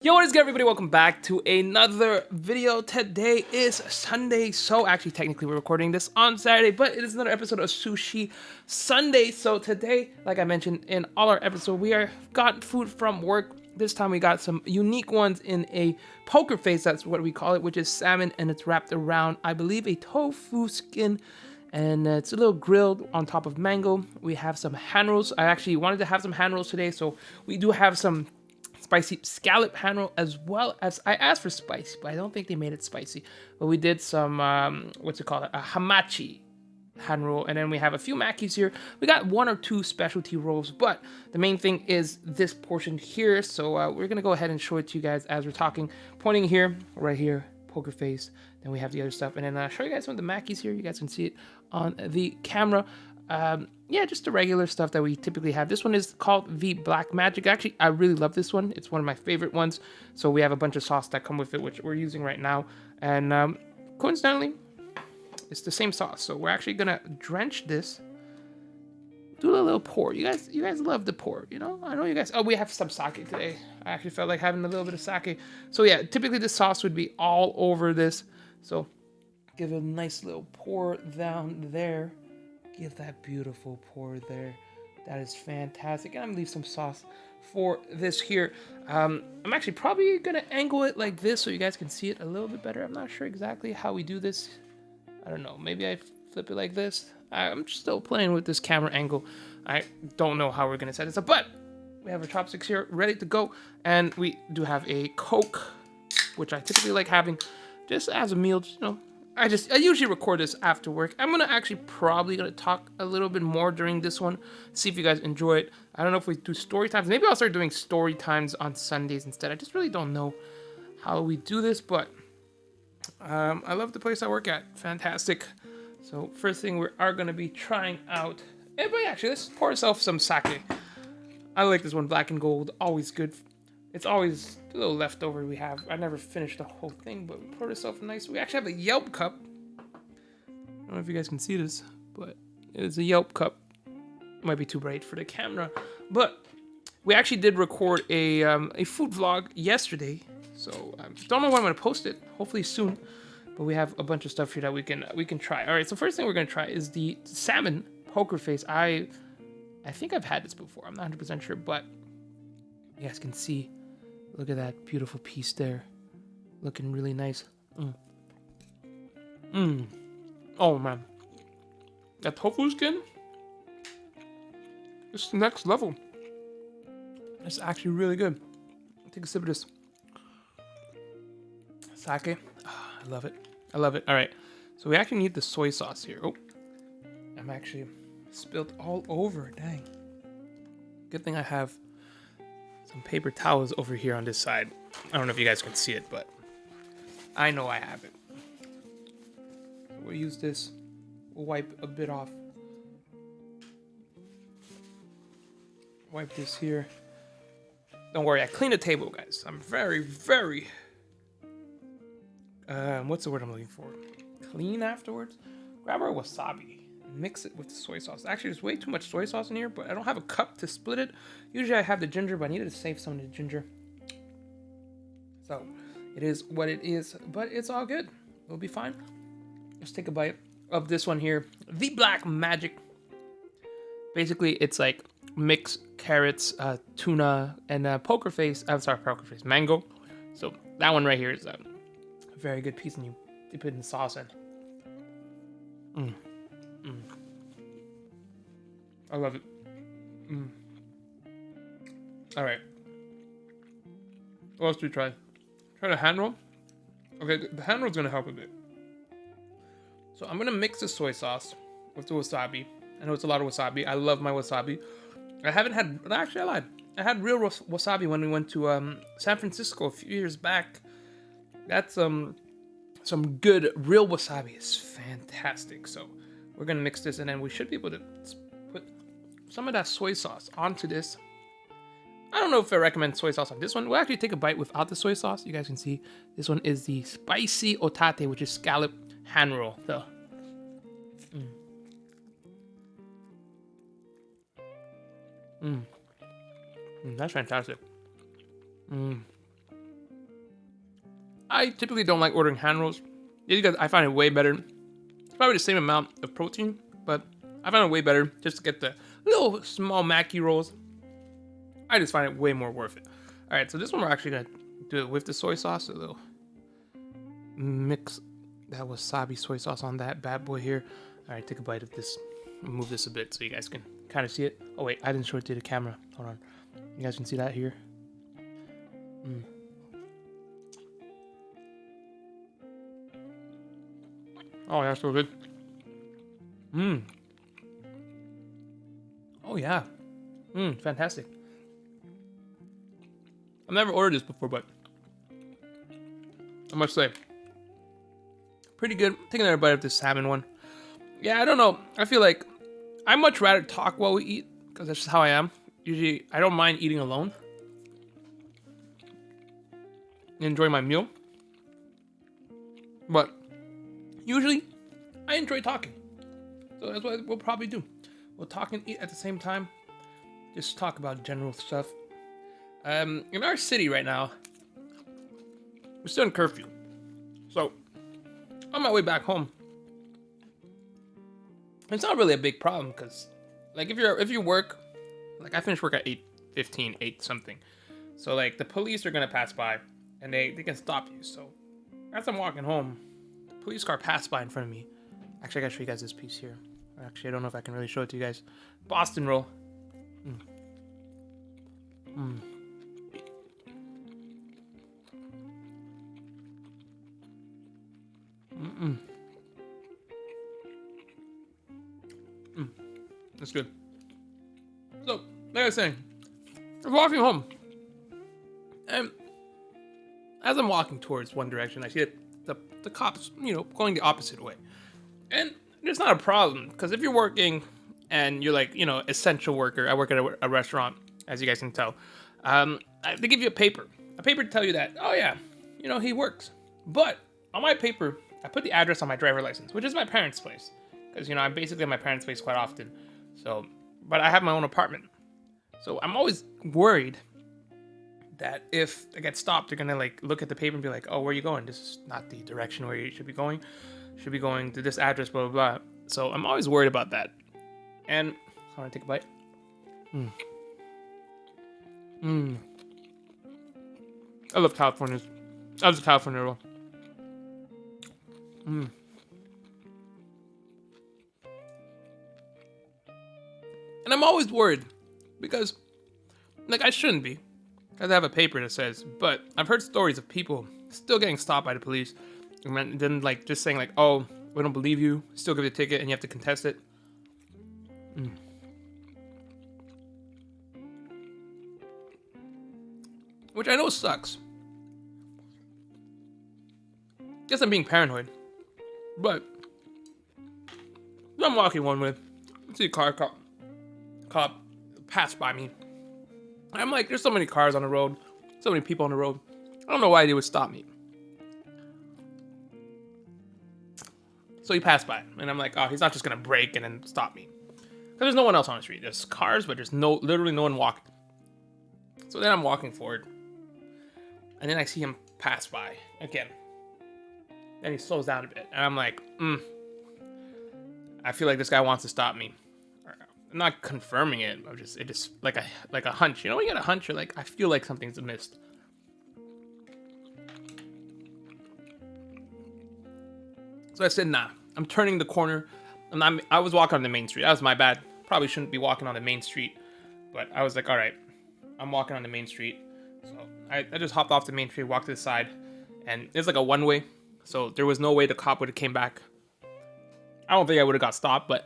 Yo, what is good, everybody? Welcome back to another video. Today is Sunday, so actually technically we're recording this on Saturday, but it is another episode of Sushi Sunday. So today, like I mentioned in all our episodes, we are got food from work. This time we got some unique ones in a poker face, that's what we call it, which is salmon, and it's wrapped around, I believe, a tofu skin, and it's a little grilled on top of mango. We have some handrolls. I actually wanted to have some handrolls today, so we do have some spicy scallop hand roll, as well as I asked for spicy, but I don't think they made it spicy. But we did some what's it called, a hamachi hand roll, and then we have a few makis here. We got one or two specialty rolls, but the main thing is this portion here. So we're gonna go ahead and show it to you guys as we're talking, pointing here, right here, poker face. Then we have the other stuff, and then show you guys some of the makis here. You guys can see it on the camera. Yeah, just the regular stuff that we typically have. This one is called the Black Magic. Actually, I really love this one. It's one of my favorite ones. So we have a bunch of sauce that come with it, which we're using right now. And coincidentally, it's the same sauce. So we're actually gonna drench this. Do a little pour. You guys love the pour, you know? I know you guys. Oh, we have some sake today. I actually felt like having a little bit of sake. So yeah, typically the sauce would be all over this. So give it a nice little pour down there. Give that beautiful pour there. That is fantastic. And I'm gonna leave some sauce for this here. I'm actually probably gonna angle it like this so you guys can see it a little bit better. I'm not sure exactly how we do this. I don't know. Maybe I flip it like this. I'm still playing with this camera angle. I don't know how we're gonna set this up, but we have our chopsticks here ready to go. And we do have a Coke, which I typically like having just as a meal, you know. I usually record this after work. I'm gonna actually probably gonna talk a little bit more during this one, see if you guys enjoy it. I don't know if we do story times. Maybe I'll start doing story times on Sundays instead. I just really don't know how we do this, but I love the place I work at. Fantastic. So first thing we are gonna be trying out. But actually, let's pour ourselves some sake. I like this one, black and gold, always good. It's always a little leftover we have. I never finished the whole thing, but we poured ourselves a nice. We actually have a Yelp cup. I don't know if you guys can see this, but it is a Yelp cup. It might be too bright for the camera, but we actually did record a food vlog yesterday. So I don't know when I'm gonna post it. Hopefully soon. But we have a bunch of stuff here that we can try. All right. So first thing we're gonna try is the salmon poker face. I think I've had this before. I'm not 100% sure, but you guys can see. Look at that beautiful piece there. Looking really nice. Oh, man. That tofu skin? It's next level. It's actually really good. Take a sip of this. Sake. Oh, I love it. I love it. All right. So we actually need the soy sauce here. Oh. I'm actually spilled all over. Dang. Good thing I have some paper towels over here on this side. I don't know if you guys can see it, but I know I have it. So we'll use this. We'll wipe a bit off. Wipe this here. Don't worry, I cleaned the table, guys. I'm very, very... what's the word I'm looking for? Clean afterwards? Grab our wasabi. Mix it with the soy sauce. Actually, there's way too much soy sauce in here, but I don't have a cup to split it. Usually I have the ginger, but I needed to save some of the ginger. So it is what it is, but it's all good. It'll be fine. Let's take a bite of this one here. The Black Magic. Basically, it's like mixed carrots, tuna, and poker face. I'm sorry, poker face. Mango. So that one right here is a very good piece, and you dip it in the sauce in. I love it. All right. What else do we try? Try the hand roll. Okay, the hand roll's gonna help a bit. So I'm gonna mix the soy sauce with the wasabi. I know it's a lot of wasabi. I love my wasabi. I haven't had. Actually, I lied. I had real wasabi when we went to San Francisco a few years back. That's some good real wasabi. It's fantastic. So we're gonna mix this, and then we should be able to put some of that soy sauce onto this. I don't know if I recommend soy sauce on this one. We'll actually take a bite without the soy sauce. You guys can see this one is the spicy otate, which is scallop hand roll. So, that's fantastic. I typically don't like ordering hand rolls because I find it way better. It's probably the same amount of protein, but I find it way better just to get the little small Mackie rolls. I just find it way more worth it. All right, so this one we're actually gonna do it with the soy sauce. A little mix that wasabi soy sauce on that bad boy here. All right, take a bite of this. Move this a bit so you guys can kind of see it. Oh wait, I didn't show it to the camera. Hold on. You guys can see that here. Oh, that's so good. Oh yeah. Fantastic. I've never ordered this before, but I must say, pretty good. Taking another bite of this salmon one. Yeah, I don't know. I feel like I much rather talk while we eat because that's just how I am. Usually, I don't mind eating alone. Enjoy my meal. But usually, I enjoy talking. So that's what we'll probably do. We'll talk and eat at the same time. Just talk about general stuff. In our city right now, we're still in curfew. So, on my way back home, it's not really a big problem because, like, if you work, like, I finish work at 8:15, 8 something. So, like, the police are gonna pass by and they can stop you. So, as I'm walking home, a police car passed by in front of me. Actually, I gotta show you guys this piece here. Actually, I don't know if I can really show it to you guys. Boston roll. That's good. So, like I was saying, I'm walking home, and as I'm walking towards one direction, I see the cops, going the opposite way, and it's not a problem because if you're working and you're like, essential worker. I work at a restaurant, as you guys can tell. They give you a paper to tell you that, oh yeah, he works. But on my paper, I put the address on my driver license, which is my parents' place, because I'm basically at my parents' place quite often. So, but I have my own apartment, so I'm always worried that if I get stopped, they're gonna like look at the paper and be like, oh, where are you going? This is not the direction where you should be going. Should be going to this address, blah blah blah. So I'm always worried about that. And I want to take a bite. I love California's. I love the California roll. And I'm always worried because, like, I shouldn't be, because I have a paper that says, but I've heard stories of people still getting stopped by the police and then, like, just saying, like, oh, we don't believe you, still give you a ticket and you have to contest it. Which I know sucks. Guess I'm being paranoid. But I'm walking one way. I see a cop pass by me. I'm like, there's so many cars on the road, so many people on the road. I don't know why they would stop me. So he passed by, and I'm like, oh, he's not just gonna brake and then stop me. Because there's no one else on the street. There's cars, but there's literally no one walking. So then I'm walking forward, and then I see him pass by again. Then he slows down a bit, and I'm like, I feel like this guy wants to stop me. I'm not confirming it. It just like a hunch. When you get a hunch, you're like, I feel like something's amiss. So I said, nah. I'm turning the corner, and I was walking on the main street. That was my bad. Probably shouldn't be walking on the main street, but I was like, all right, I'm walking on the main street. So I just hopped off the main street, walked to the side, and it's like a one-way. So there was no way the cop would have came back. I don't think I would have got stopped, but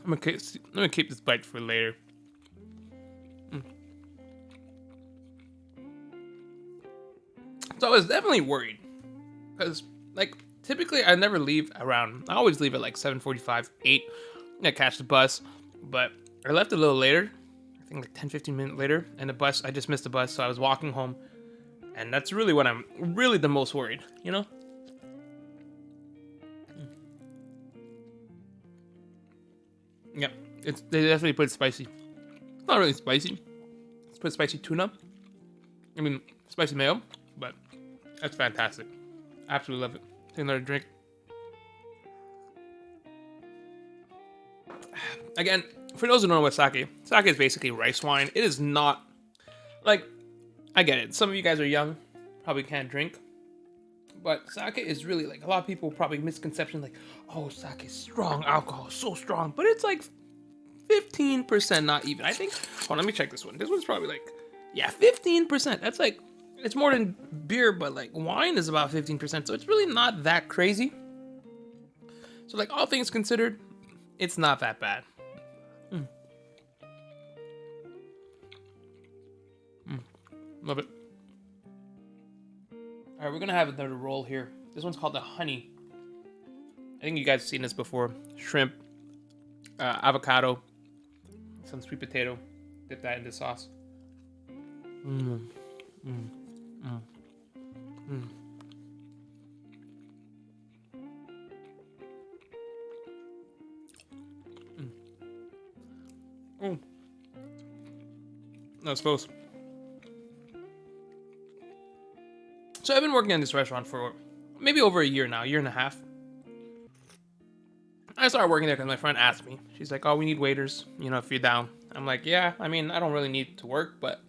I'm gonna keep this bite for later. So I was definitely worried because, like, typically I never leave around. I always leave at like 7:45, 8. I catch the bus, but I left a little later. I think like 10-15 minutes later, and I just missed the bus, so I was walking home, and that's really when I'm really the most worried, Yeah, they definitely put spicy. It's not really spicy. Let's put spicy tuna. I mean, spicy mayo, but that's fantastic. Absolutely love it. Take another drink. Again, for those who don't know what sake is basically rice wine. It is not, like, I get it. Some of you guys are young, probably can't drink. But sake is really, like, a lot of people probably misconception, like, oh, sake is strong alcohol, so strong. But it's like 15%, not even. I think, hold on, let me check this one. This one's probably like, yeah, 15%. That's like, it's more than beer, but like wine is about 15%. So it's really not that crazy. So like all things considered, it's not that bad. Love it. All right, we're gonna have another roll here. This one's called the honey. I think you guys have seen this before. Shrimp, avocado, some sweet potato. Dip that into sauce. That was close. So I've been working in this restaurant for maybe over a year now, year and a half. I started working there because my friend asked me. She's like, oh, we need waiters, if you're down. I'm like, yeah, I mean, I don't really need to work, but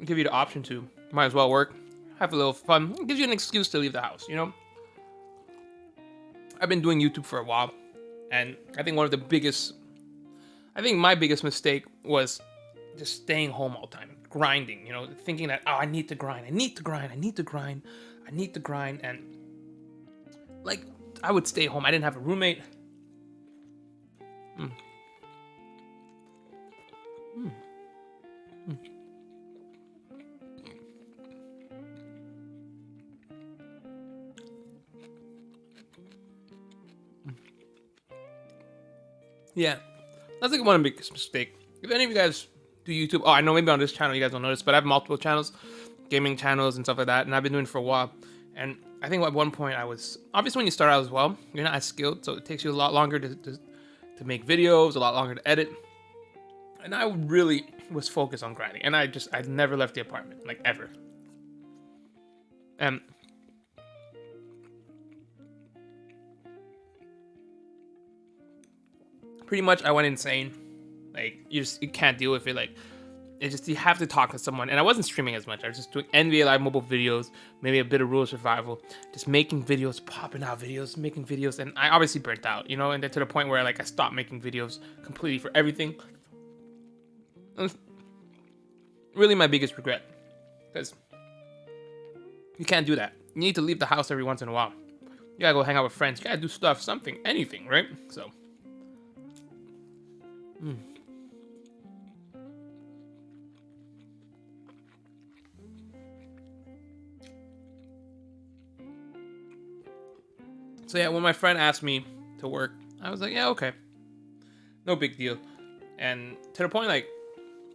I'll give you the option to. Might as well work, have a little fun. It gives you an excuse to leave the house, I've been doing YouTube for a while, and I think my biggest mistake was just staying home all the time, grinding, thinking that, oh, I need to grind, and like, I would stay home. I didn't have a roommate. Yeah, that's like one of the biggest mistakes. If any of you guys do YouTube, I know maybe on this channel you guys don't notice, but I have multiple channels, gaming channels and stuff like that, and I've been doing it for a while. And I think at one point obviously when you start out as well, you're not as skilled, so it takes you a lot longer to make videos, a lot longer to edit. And I really was focused on grinding, and I never left the apartment, like ever. And pretty much I went insane. Like you can't deal with it. Like you have to talk to someone. And I wasn't streaming as much. I was just doing NBA Live mobile videos, maybe a bit of Rule of Survival, just making videos, popping out videos, making videos. And I obviously burnt out, and then to the point where like I stopped making videos completely for everything. It was really my biggest regret, because you can't do that. You need to leave the house every once in a while. You gotta go hang out with friends. You gotta do stuff, something, anything, right? So. So yeah, when my friend asked me to work, I was like, yeah, okay. No big deal. And to the point, like,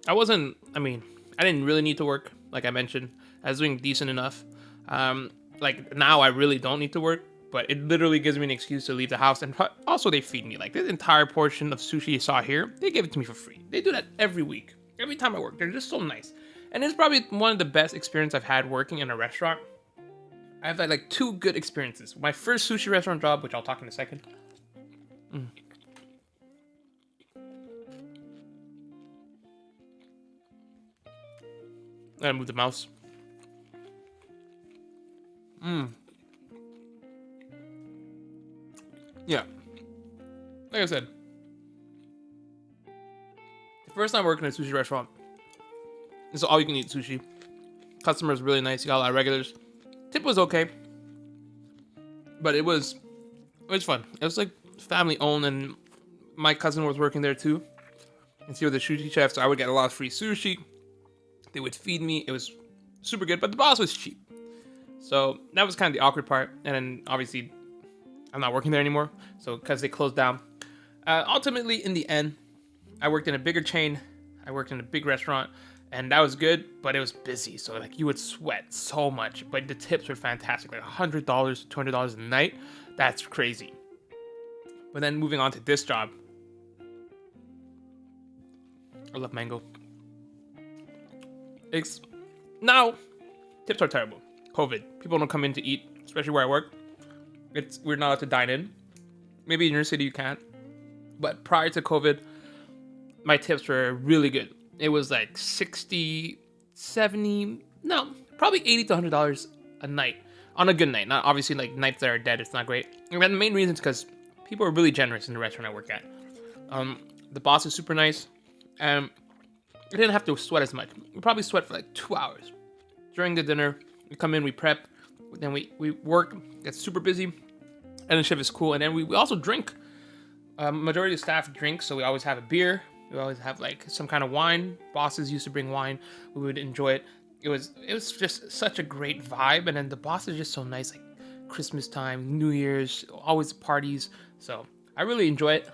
I didn't really need to work. Like I mentioned, I was doing decent enough. Like now I really don't need to work, but it literally gives me an excuse to leave the house. And also they feed me. Like this entire portion of sushi you saw here, they give it to me for free. They do that every week. Every time I work, they're just so nice. And it's probably one of the best experiences I've had working in a restaurant. I've had like 2 good experiences. My first sushi restaurant job, which I'll talk in a second. I gotta move the mouse. Yeah. Like I said, the first time working at a sushi restaurant, it's all you can eat sushi. Customer's really nice. You got a lot of regulars. Tip was okay, but it was fun. It was like family owned, and my cousin was working there too. And he was the sushi chef, so I would get a lot of free sushi. They would feed me. It was super good, but the boss was cheap. So that was kind of the awkward part. And then obviously, I'm not working there anymore. So because they closed down. Ultimately, in the end, I worked in a bigger chain. I worked in a big restaurant. And that was good, but it was busy. So like you would sweat so much, but the tips were fantastic. Like $100 to $200 a night. That's crazy. But then moving on to this job, I love mango. It's now tips are terrible. COVID. People don't come in to eat, especially where I work. We're not allowed to dine in. Maybe in your city you can't. But prior to COVID, my tips were really good. It was like 60, 70, no, probably $80 to $100 a night on a good night. Not obviously like nights that are dead, it's not great. And the main reason is because people are really generous in the restaurant I work at. The boss is super nice, and I didn't have to sweat as much. We probably sweat for like 2 hours. During the dinner, we come in, we prep, then we work, get super busy, and the shift is cool. And then we also drink. Majority of staff drink, so we always have a beer. We always have like some kind of wine. Bosses used to bring wine. We would enjoy it. It was just such a great vibe. And then the boss is just so nice, like Christmas time, New Year's, always parties. So I really enjoy it.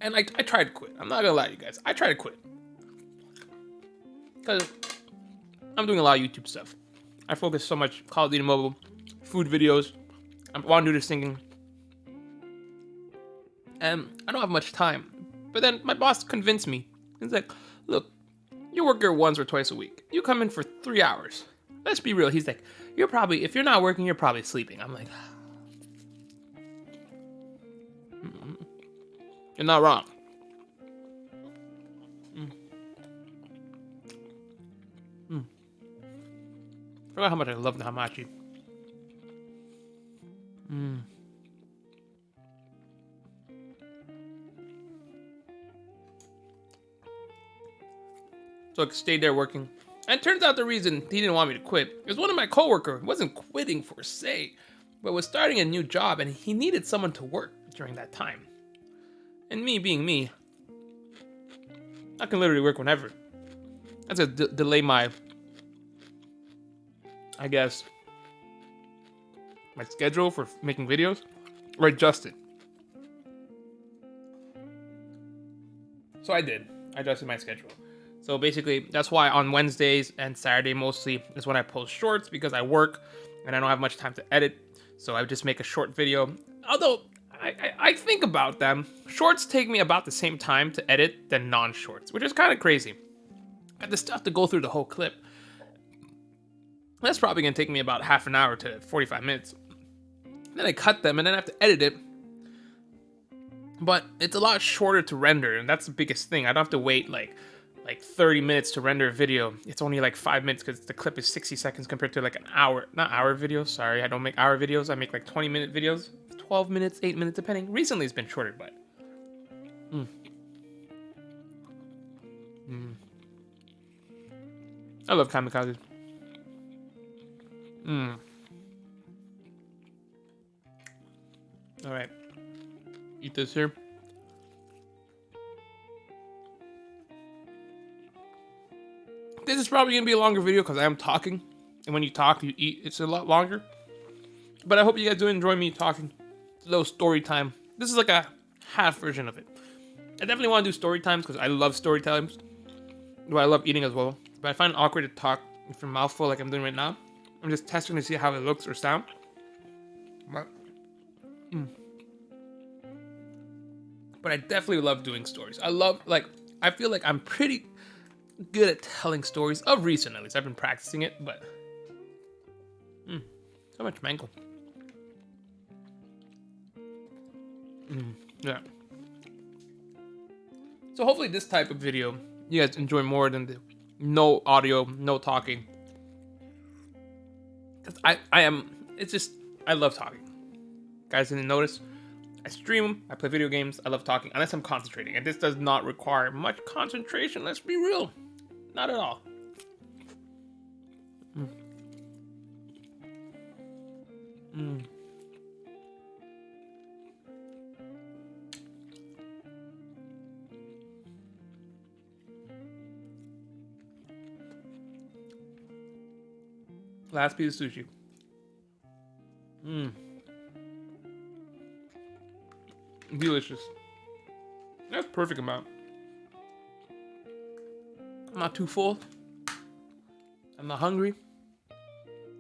And I tried to quit. I'm not gonna lie to you guys. I tried to quit because I'm doing a lot of YouTube stuff. I focus so much Call of Duty Mobile, food videos. I want to do this thinking, and I don't have much time. But then my boss convinced me. He's like, "Look, you work here once or twice a week. You come in for 3 hours. Let's be real." He's like, if you're not working, you're probably sleeping." I'm like, you're not wrong. Forgot how much I love the hamachi. So I stayed there working. And it turns out the reason he didn't want me to quit is one of my coworkers wasn't quitting for say, but was starting a new job, and he needed someone to work during that time. And me being me, I can literally work whenever. That's a delay my, I guess, my schedule for making videos, or adjust it. So I did. I adjusted my schedule. So basically, that's why on Wednesdays and Saturday mostly is when I post shorts, because I work and I don't have much time to edit. So I just make a short video. Although I think about them, shorts take me about the same time to edit than non-shorts, which is kind of crazy. I have the stuff to go through the whole clip. That's probably gonna take me about half an hour to 45 minutes. Then I cut them and then I have to edit it. But it's a lot shorter to render, and that's the biggest thing. I don't have to wait like 30 minutes to render a video. It's only like 5 minutes because the clip is 60 seconds compared to like an hour, not hour video, sorry. I don't make hour videos. I make like 20-minute videos, 12 minutes, 8 minutes, depending. Recently it's been shorter, but. I love kamikazes. All right, eat this here. This is probably gonna be a longer video because I am talking, and when you talk, you eat. It's a lot longer. But I hope you guys do enjoy me talking. It's a little story time. This is like a half version of it. I definitely want to do story times because I love story times. But I love eating as well. But I find it awkward to talk with your mouth full like I'm doing right now. I'm just testing to see how it looks or sound. But I definitely love doing stories. I feel like I'm pretty good at telling stories, of recent at least. I've been practicing it, but so much mango. Yeah. So hopefully this type of video you guys enjoy more than the no audio, no talking. Cause I love talking. Guys didn't notice, I stream, I play video games, I love talking, unless I'm concentrating. And this does not require much concentration, let's be real. Not at all. Last piece of sushi. Delicious. That's perfect amount. I'm not too full. I'm not hungry.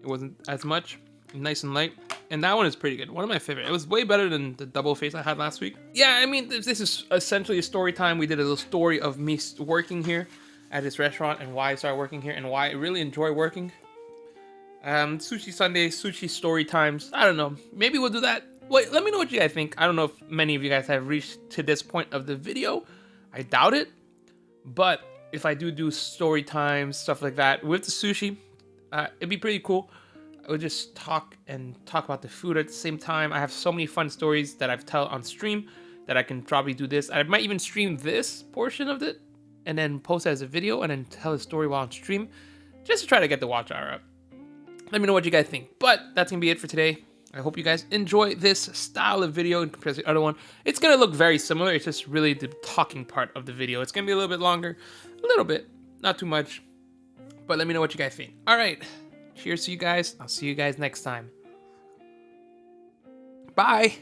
It wasn't as much. Nice and light. And that one is pretty good. One of my favorite. It was way better than the double face I had last week. Yeah, I mean, this is essentially a story time. We did a little story of me working here at this restaurant and why I started working here and why I really enjoy working. Sushi Sunday, sushi story times. I don't know. Maybe we'll do that. Wait, let me know what you guys think. I don't know if many of you guys have reached to this point of the video. I doubt it. But if I do story times, stuff like that with the sushi, it'd be pretty cool. I would just talk about the food at the same time. I have so many fun stories that I've told on stream that I can probably do this. I might even stream this portion of it and then post it as a video and then tell a story while on stream just to try to get the watch hour up. Let me know what you guys think. But that's going to be it for today. I hope you guys enjoy this style of video in comparison to the other one. It's going to look very similar. It's just really the talking part of the video. It's going to be a little bit longer. A little bit. Not too much. But let me know what you guys think. All right. Cheers to you guys. I'll see you guys next time. Bye.